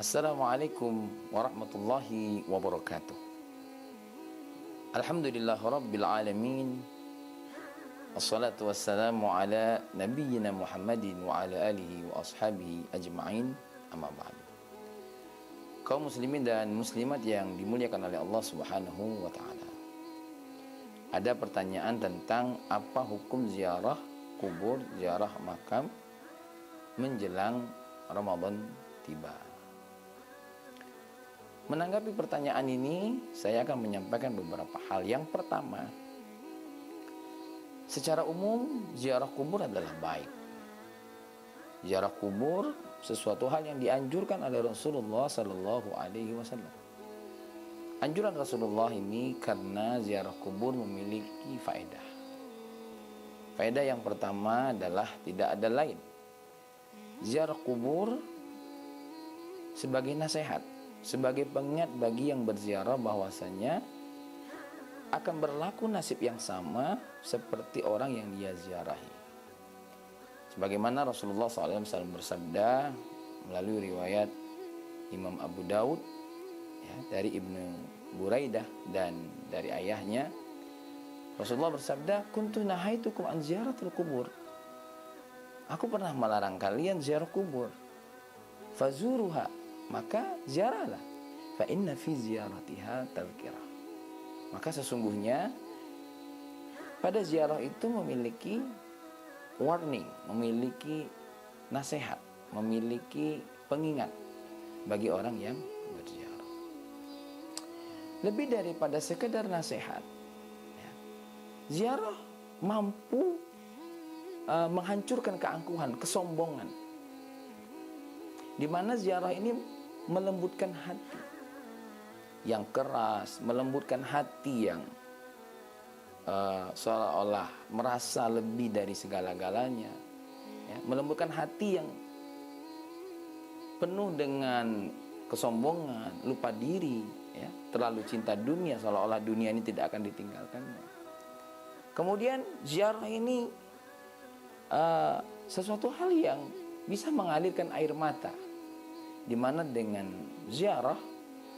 Assalamualaikum warahmatullahi wabarakatuh. Alhamdulillah rabbil alamin. Assalatu wassalamu ala nabiyyina Muhammadin wa ala alihi wa ashabihi ajma'in. Amma ba'du. Kaum muslimin dan muslimat yang dimuliakan oleh Allah Subhanahu wa taala. Ada pertanyaan tentang apa hukum ziarah kubur, ziarah makam menjelang Ramadan tiba. Menanggapi pertanyaan ini, saya akan menyampaikan beberapa hal. Yang pertama, secara umum ziarah kubur adalah baik. Ziarah kubur sesuatu hal yang dianjurkan oleh Rasulullah Sallallahu Alaihi Wasallam. Anjuran Rasulullah ini karena ziarah kubur memiliki faedah. Faedah yang pertama adalah tidak ada lain. Ziarah kubur sebagai nasihat, sebagai pengingat bagi yang berziarah bahwasanya akan berlaku nasib yang sama seperti orang yang dia ziarahi. Sebagaimana Rasulullah SAW bersabda melalui riwayat Imam Abu Daud ya, dari Ibnu Buraidah dan dari ayahnya, Rasulullah bersabda, "Kuntu nahaitukum an ziyaratil kubur." Aku pernah melarang kalian ziarah kubur. Fazuruha, maka ziarahlah. Fa inna fi ziyaratiha tadhkirah. Maka sesungguhnya pada ziarah itu memiliki warning, memiliki nasihat, memiliki pengingat bagi orang yang berziarah. Lebih daripada sekedar nasihat, ya, ziarah mampu menghancurkan keangkuhan, kesombongan. Di mana ziarah ini melembutkan hati yang keras, melembutkan hati yang seolah-olah merasa lebih dari segala-galanya, ya, melembutkan hati yang penuh dengan kesombongan, lupa diri, ya, terlalu cinta dunia, seolah-olah dunia ini tidak akan ditinggalkannya. Kemudian ziarah ini sesuatu hal yang bisa mengalirkan air mata, di mana dengan ziarah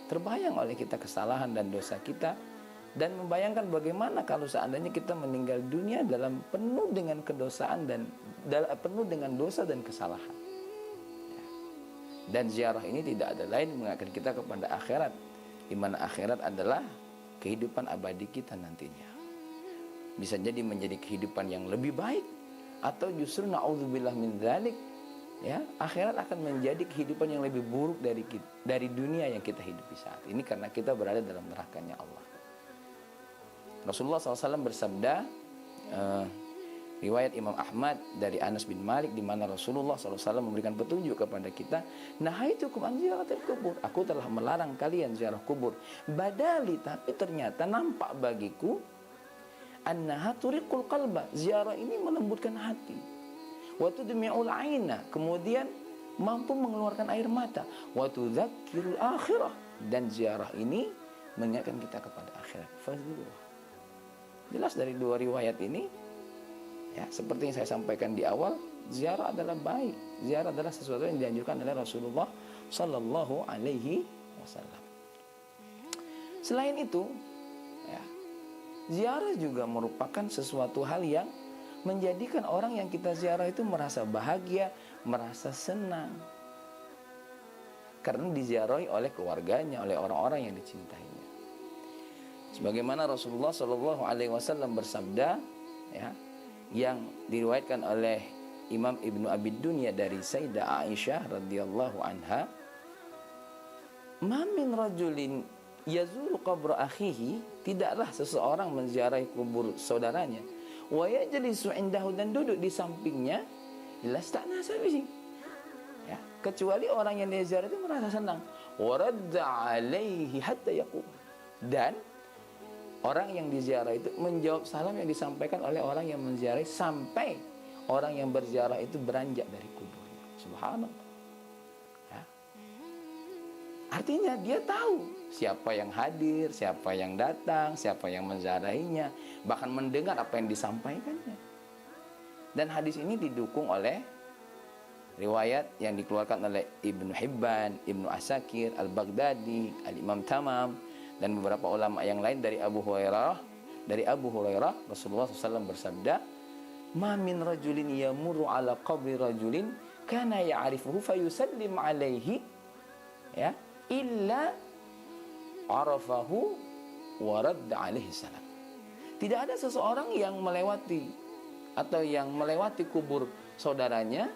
terbayang oleh kita kesalahan dan dosa kita, dan membayangkan bagaimana kalau seandainya kita meninggal dunia dalam penuh dengan kedosaan dan penuh dengan dosa dan kesalahan. Ya. Dan ziarah ini tidak ada lain mengingatkan kita kepada akhirat, di mana akhirat adalah kehidupan abadi kita nantinya. Bisa jadi menjadi kehidupan yang lebih baik, atau justru na'udzubillah min dzalik, ya, akhirat akan menjadi kehidupan yang lebih buruk dari dunia yang kita hidupi saat ini, karena kita berada dalam nerakanya Allah. Rasulullah SAW bersabda, riwayat Imam Ahmad dari Anas bin Malik, di mana Rasulullah SAW memberikan petunjuk kepada kita, nahaitukum an ziyaratil kubur, aku telah melarang kalian ziarah kubur. Badali, tapi ternyata nampak bagiku, annaha turiqul qalba, ziarah ini melembutkan hati. Wa tudmi'ul aina, kemudian mampu mengeluarkan air mata. Wa tudzakkirul akhirah, dan ziarah ini mengingatkan kita kepada akhirat. Fadhillah. Jelas dari dua riwayat ini, ya, seperti yang saya sampaikan di awal, ziarah adalah baik. Ziarah adalah sesuatu yang dianjurkan oleh Rasulullah Sallallahu Alaihi Wasallam. Selain itu, ya, ziarah juga merupakan sesuatu hal yang menjadikan orang yang kita ziarah itu merasa bahagia, merasa senang, karena diziarahi oleh keluarganya, oleh orang-orang yang dicintainya. Sebagaimana Rasulullah Shallallahu Alaihi Wasallam bersabda, ya, yang diriwayatkan oleh Imam Ibnu Abi Dunya dari Sayyidah Aisyah radhiyallahu anha, "Ma min rajulin yazuru qabra akhihi," tidaklah seseorang menziarahi kubur saudaranya, "wa yajlisu indahu," dan duduk di sampingnya, "lasta'nasa bihi," ya, kecuali orang yang dia ziarah itu merasa senang, "wa radda 'alaihi hatta yaqum," dan orang yang diziarah itu menjawab salam yang disampaikan oleh orang yang menziarahi sampai orang yang berziarah itu beranjak dari kuburnya. Subhanallah. Ya. Artinya dia tahu siapa yang hadir, siapa yang datang, siapa yang menziarahinya, bahkan mendengar apa yang disampaikannya. Dan hadis ini didukung oleh riwayat yang dikeluarkan oleh Ibnu Hibban, Ibnu Asakir, Al-Baghdadi, Al-Imam Tamam, dan beberapa ulama yang lain dari Abu Hurairah. Dari Abu Hurairah, Rasulullah SAW bersabda, "Ma min rajulin yamurru ala qabri rajulin kana ya'rifuhu fayusallim alaihi ya illa arafahu wa radda alaihi salam." Tidak ada seseorang yang melewati atau yang melewati kubur saudaranya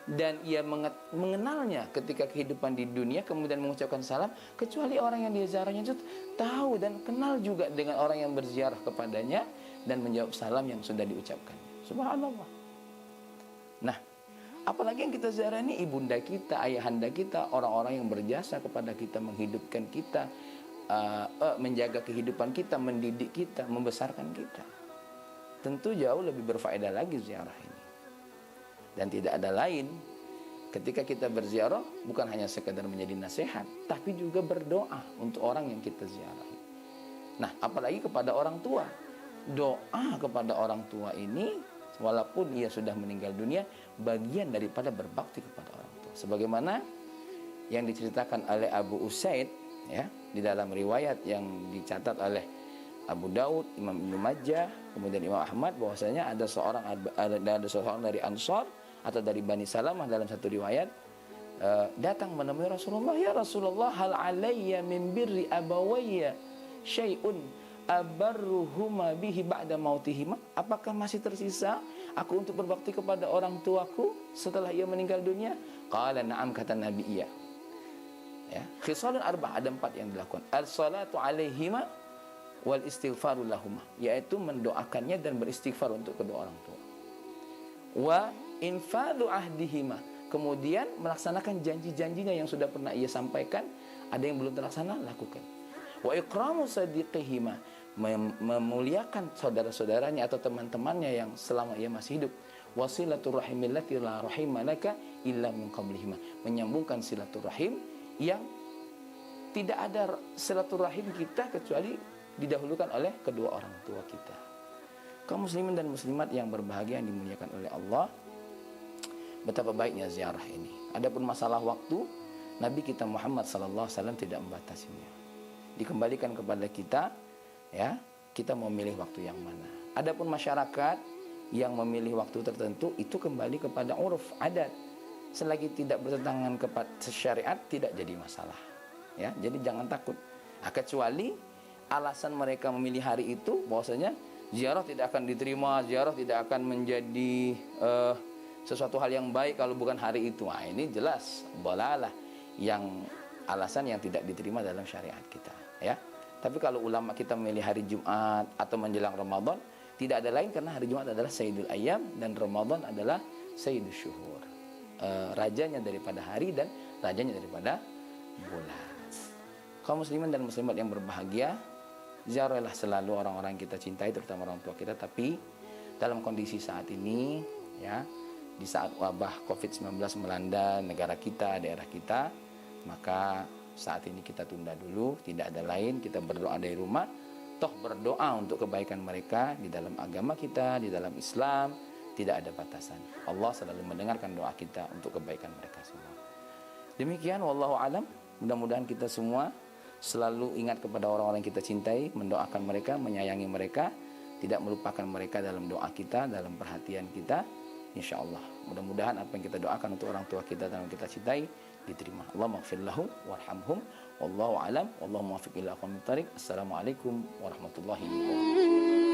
dan ia mengenalnya ketika kehidupan di dunia kemudian mengucapkan salam, kecuali orang yang dia ziarahnya itu tahu dan kenal juga dengan orang yang berziarah kepadanya dan menjawab salam yang sudah diucapkan. Subhanallah. Nah, apalagi yang kita ziarah ini ibunda kita, ayahanda kita, orang-orang yang berjasa kepada kita, menghidupkan kita, menjaga kehidupan kita, mendidik kita, membesarkan kita. Tentu jauh lebih berfaedah lagi ziarah ini. Dan tidak ada lain ketika kita berziarah bukan hanya sekedar menjadi nasihat, tapi juga berdoa untuk orang yang kita ziarahi. Nah, apalagi kepada orang tua. Doa kepada orang tua ini walaupun ia sudah meninggal dunia, bagian daripada berbakti kepada orang tua. Sebagaimana yang diceritakan oleh Abu Usaid ya, di dalam riwayat yang dicatat oleh Abu Daud, Imam Ibnu Majah, kemudian Imam Ahmad, bahwasanya ada seorang dari Ansar atau dari Bani Salamah dalam satu riwayat datang menemui Rasulullah, "Ya Rasulullah, hal alayya min birri abawayya syai'un abarruhuma bihi ba'da mautihima?" Apakah masih tersisa aku untuk berbakti kepada orang tuaku setelah ia meninggal dunia? Qala na'am, kata Nabi, iya. Ya, khisalun arba'ah, ada 4 yang dilakukan. Al-salatu alaihima wal istighfaru lahuma, yaitu mendoakannya dan beristighfar untuk kedua orang tua. Wa infadu ahdihima, kemudian melaksanakan janji-janjinya yang sudah pernah ia sampaikan, ada yang belum terlaksana, lakukan. Wa ikramu sadiqihima, memuliakan saudara-saudaranya atau teman-temannya yang selama ia masih hidup. Wasilaturrahim allati la rahima laka illa min qablihima, menyambungkan silaturahim yang tidak ada silaturahim kita kecuali didahulukan oleh kedua orang tua kita. Kaum muslimin dan muslimat yang berbahagia yang dimuliakan oleh Allah, betapa baiknya ziarah ini. Adapun masalah waktu, Nabi kita Muhammad sallallahu alaihi wasallam tidak membatasinya. Dikembalikan kepada kita, ya, kita mau memilih waktu yang mana. Adapun masyarakat yang memilih waktu tertentu itu kembali kepada uruf, adat. Selagi tidak bertentangan kepada syariat tidak jadi masalah. Ya, jadi jangan takut. Kecuali alasan mereka memilih hari itu bahwasanya ziarah tidak akan diterima, ziarah tidak akan menjadi sesuatu hal yang baik kalau bukan hari itu. Nah, ini jelas dalalah, yang alasan yang tidak diterima dalam syariat kita, ya. Tapi kalau ulama kita memilih hari Jumat atau menjelang Ramadan, tidak ada lain karena hari Jumat adalah Sayyidul Ayyam dan Ramadan adalah Sayyidul Syuhur. Rajanya daripada hari dan rajanya daripada bulan. Kaum muslimin dan muslimat yang berbahagia, ziarahlah selalu orang-orang yang kita cintai, terutama orang tua kita. Tapi dalam kondisi saat ini, ya, di saat wabah COVID-19 melanda negara kita, daerah kita, maka saat ini kita tunda dulu. Tidak ada lain, kita berdoa dari rumah. Toh berdoa untuk kebaikan mereka di dalam agama kita, di dalam Islam, tidak ada batasan. Allah selalu mendengarkan doa kita untuk kebaikan mereka semua. Demikian, wallahu alam. Mudah-mudahan kita semua selalu ingat kepada orang-orang yang kita cintai, mendoakan mereka, menyayangi mereka, tidak melupakan mereka dalam doa kita, dalam perhatian kita. Insya Allah, mudah-mudahan apa yang kita doakan untuk orang tua kita dan yang kita cintai diterima. Allahumma ighfir lahum warhamhum, wallahu alam, wallahu muwaffiq ila aqwamit thariq. Assalamualaikum warahmatullahi wabarakatuh.